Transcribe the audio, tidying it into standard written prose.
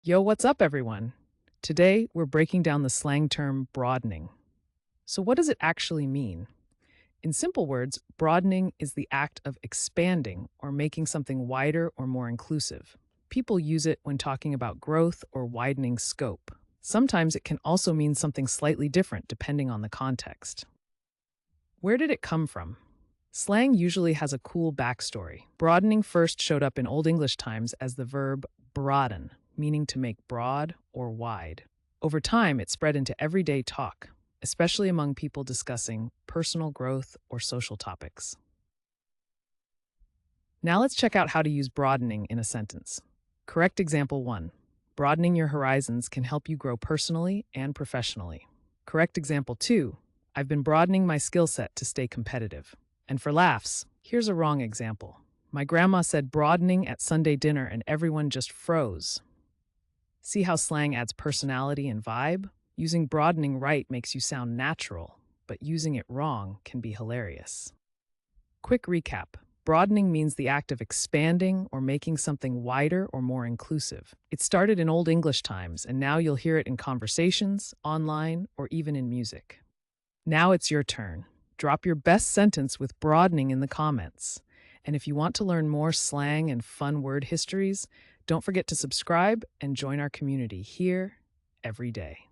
Yo, what's up, everyone? Today, we're breaking down the slang term broadening. So, what does it actually mean? In simple words, broadening is the act of expanding or making something wider or more inclusive. People use it when talking about growth or widening scope. Sometimes it can also mean something slightly different depending on the context. Where did it come from? Slang usually has a cool backstory. Broadening first showed up in Old English times as the verb broaden, meaning to make broad or wide. Over time, it spread into everyday talk, especially among people discussing personal growth or social topics. Now let's check out how to use broadening in a sentence. Correct example 1. Broadening your horizons can help you grow personally and professionally. Correct example 2. I've been broadening my skill set to stay competitive. And for laughs, here's a wrong example. My grandma said broadening at Sunday dinner and everyone just froze. See how slang adds personality and vibe? Using broadening right makes you sound natural, but using it wrong can be hilarious. Quick recap. Broadening means the act of expanding or making something wider or more inclusive. It started in Old English times, and now you'll hear it in conversations, online, or even in music. Now it's your turn. Drop your best sentence with broadening in the comments. And if you want to learn more slang and fun word histories, don't forget to subscribe and join our community here every day.